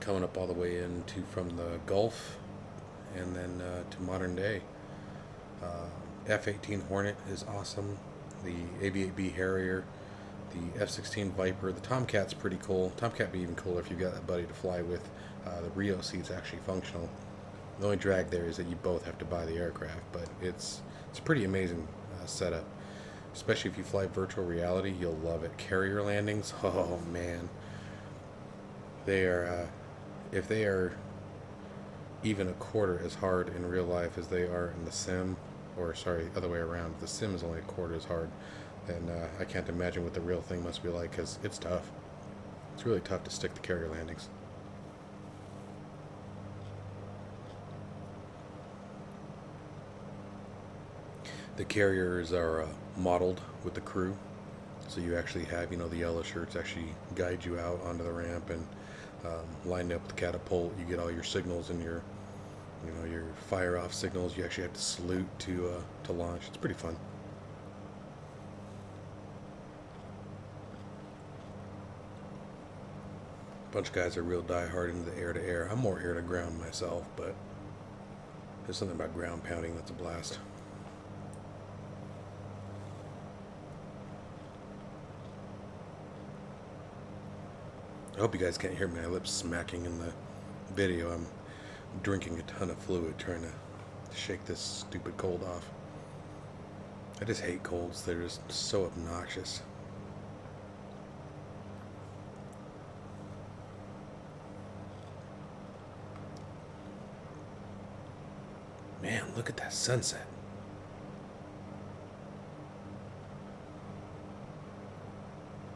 coming up all the way into from the Gulf and then to modern day. F-18 Hornet is awesome. The AV-8B Harrier, the F-16 Viper, the Tomcat's pretty cool. Tomcat be even cooler if you've got that buddy to fly with. The Rio seat's actually functional. The only drag there is that you both have to buy the aircraft, but it's a pretty amazing setup. Especially if you fly virtual reality, you'll love it. Carrier landings, oh man. They are, if they are even a quarter as hard in real life as they are in the sim, or sorry, other way around, if the sim is only a quarter as hard, then I can't imagine what the real thing must be like, because it's tough. It's really tough to stick the carrier landings. The carriers are modeled with the crew, so you actually have, the yellow shirts actually guide you out onto the ramp and line up the catapult. You get all your signals and your fire off signals. You actually have to salute to launch. It's pretty fun. A bunch of guys are real diehard into the air-to-air. I'm more air-to-ground myself, but there's something about ground pounding that's a blast. I hope you guys can't hear my lips smacking in the video. I'm drinking a ton of fluid trying to shake this stupid cold off. I just hate colds. They're just so obnoxious. Man, look at that sunset.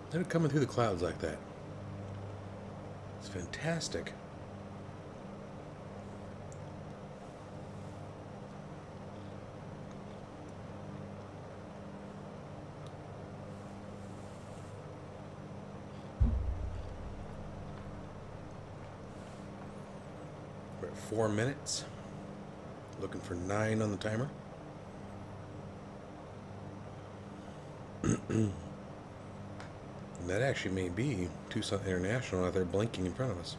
Look at it coming through the clouds like that. It's fantastic. We're at 4 minutes. Looking for 9 on the timer. And that actually may be Tucson International out there blinking in front of us.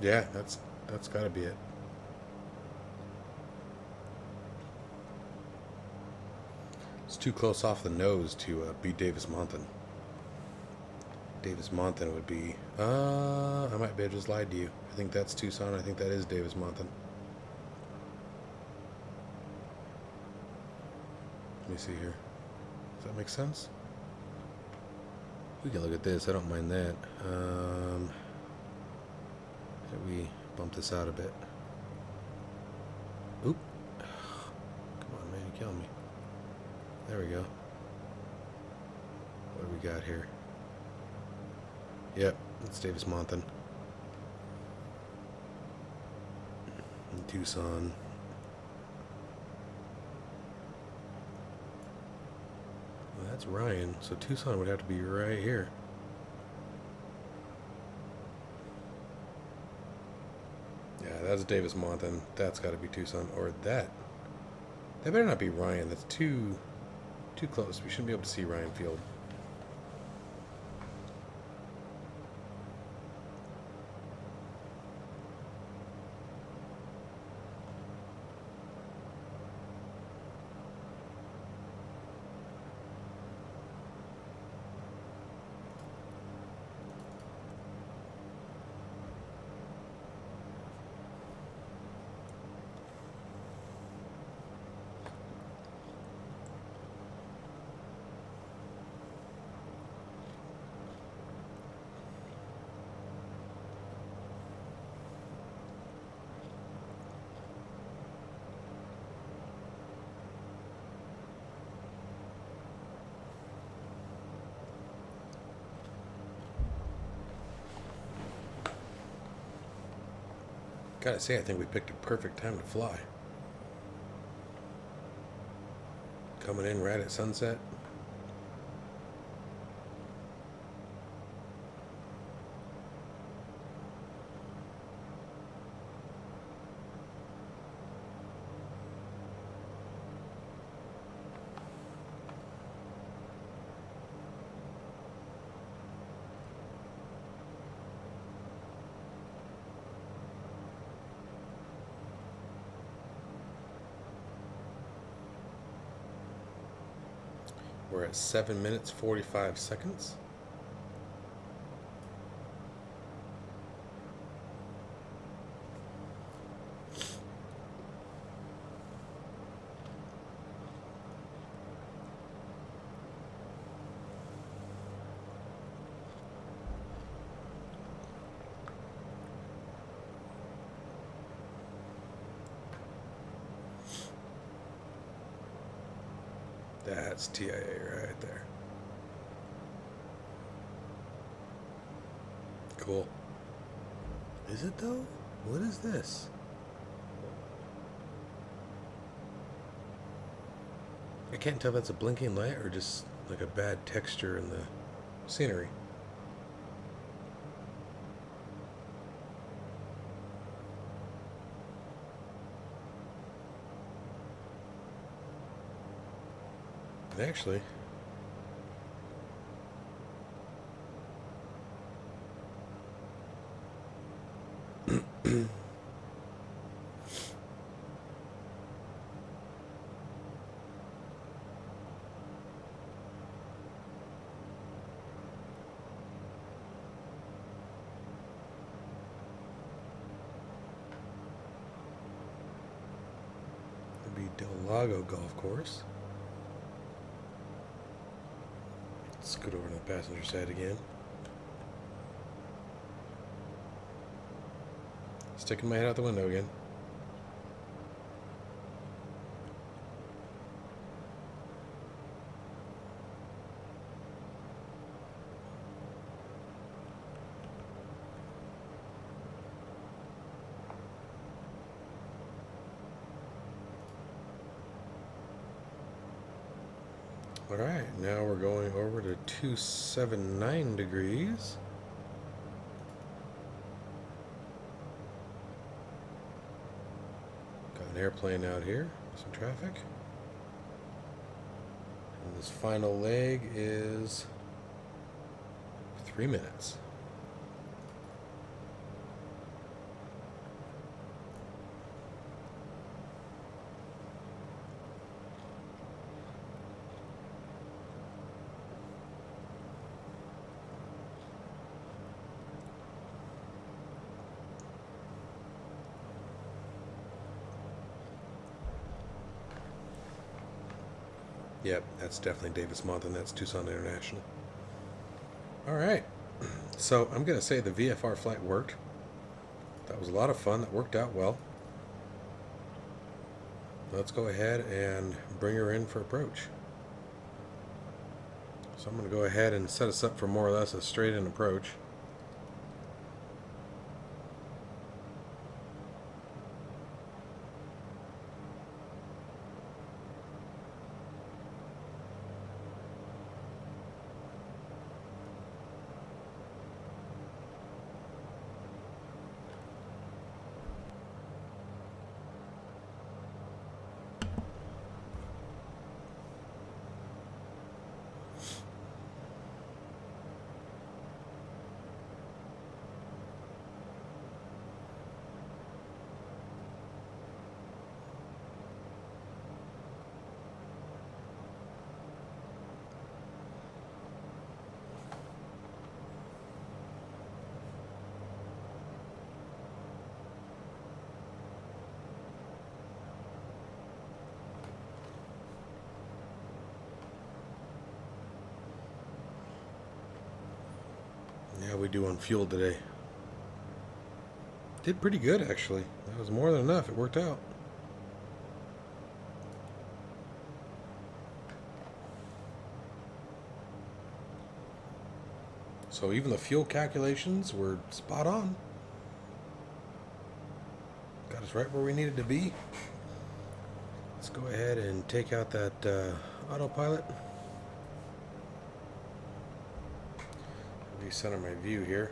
Yeah, that's got to be it. It's too close off the nose to be Davis-Monthan. Davis-Monthan would be... I might be able to just lie to you. I think that's Tucson. I think that is Davis-Monthan. Let me see here. Does that make sense? We can look at this. I don't mind that. We bump this out a bit. Oop. Come on, man. You're killing me. There we go. What do we got here? Yep, it's Davis-Monthan. And Tucson. Well, that's Ryan, so Tucson would have to be right here. Yeah, that's Davis-Monthan. That's got to be Tucson, or that. That better not be Ryan. That's too close. We shouldn't be able to see Ryan Field. Gotta say, I think we picked a perfect time to fly. Coming in right at sunset. We're at 7 minutes 45 seconds. That's TIA right there. Cool. Is it though? What is this? I can't tell if that's a blinking light or just like a bad texture in the scenery. And actually, it'd be Del Lago Golf Course. Scoot over to the passenger side again. Sticking my head out the window again. Alright, now we're going over to 279 degrees. Got an airplane out here, some traffic. And this final leg is 3 minutes. Yep, that's definitely Davis Month, and that's Tucson International. All right, so I'm going to say the VFR flight worked. That was a lot of fun. That worked out well. Let's go ahead and bring her in for approach. So I'm going to go ahead and set us up for more or less a straight-in approach. Yeah, we do on fuel today. Did pretty good, actually. That was more than enough. It worked out. So even the fuel calculations were spot on. Got us right where we needed to be. Let's go ahead and take out that autopilot. Recenter my view here.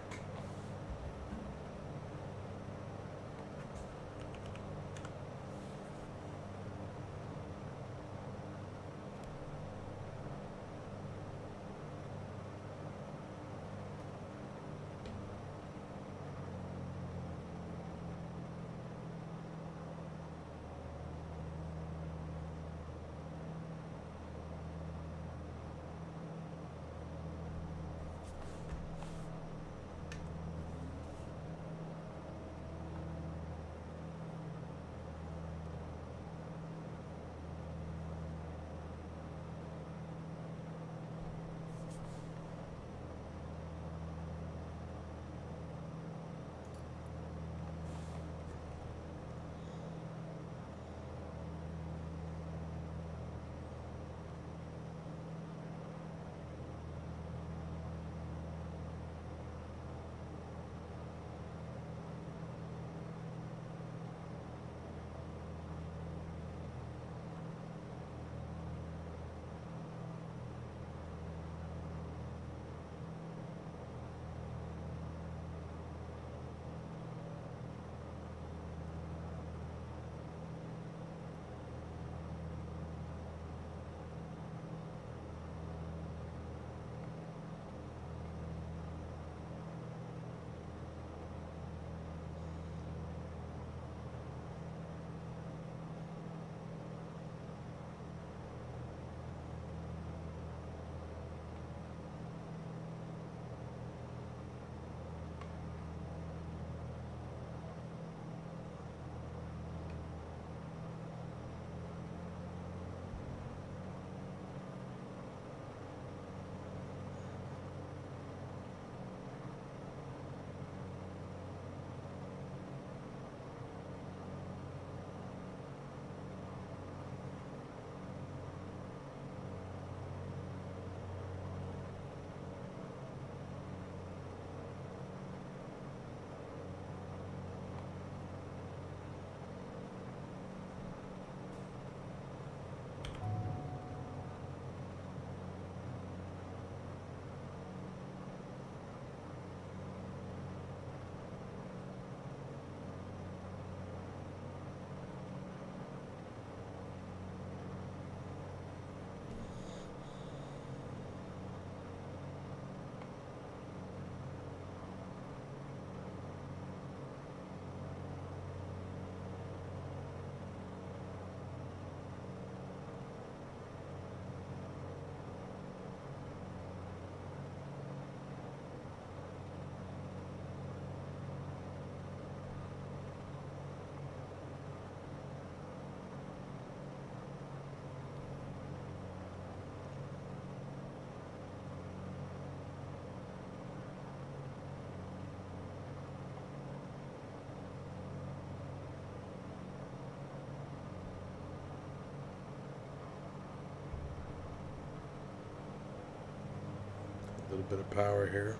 little bit of power here.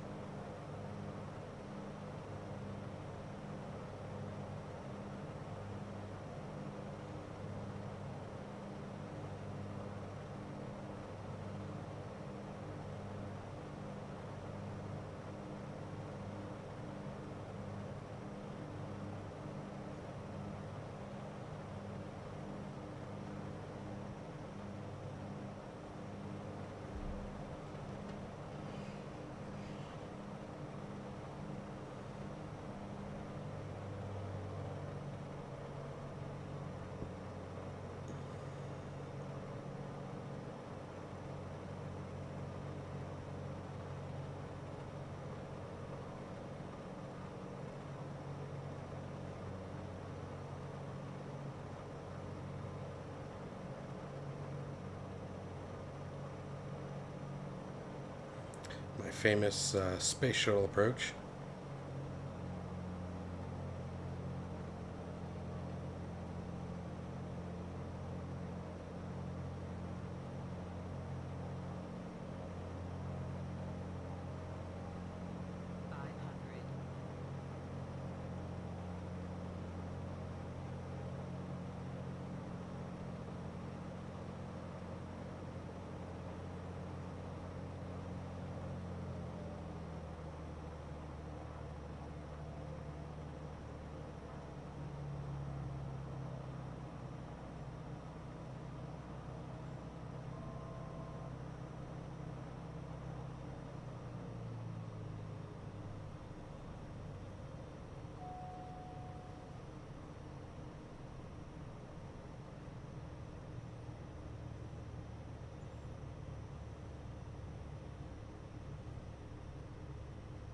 My famous space shuttle approach.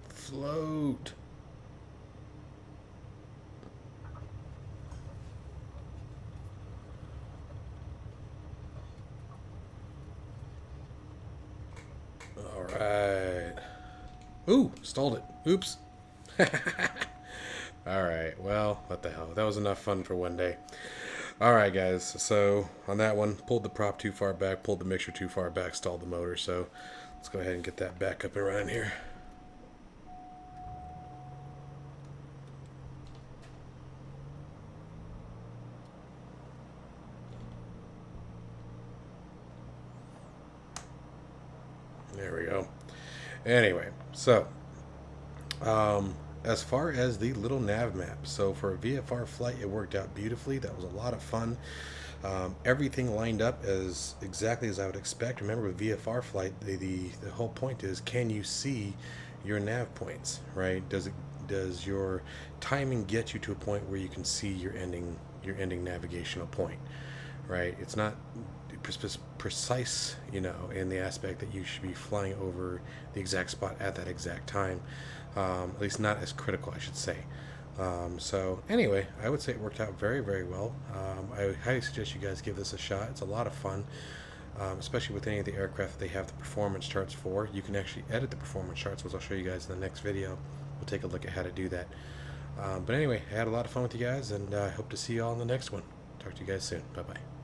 Float. All right. Ooh, stalled it. Oops. All right. Well, what the hell? That was enough fun for one day. All right, guys. So on that one, pulled the prop too far back, pulled the mixture too far back, stalled the motor. So let's go ahead and get that back up and running here. There we go. Anyway, so as far as the Little NavMap, so for a VFR flight, it worked out beautifully. That was a lot of fun. Everything lined up as exactly as I would expect. Remember, with VFR flight, the whole point is, can you see your nav points, right? Does your timing get you to a point where you can see your ending navigational point, right? It's not precise, you know, in the aspect that you should be flying over the exact spot at that exact time. At least not as critical, I should say. So anyway, I would say it worked out very, very well. I highly suggest you guys give this a shot. It's a lot of fun, especially with any of the aircraft that they have the performance charts for. You can actually edit the performance charts, which I'll show you guys in the next video. We'll take a look at how to do that. But anyway, I had a lot of fun with you guys, and I hope to see you all in the next one. Talk to you guys soon. Bye-bye.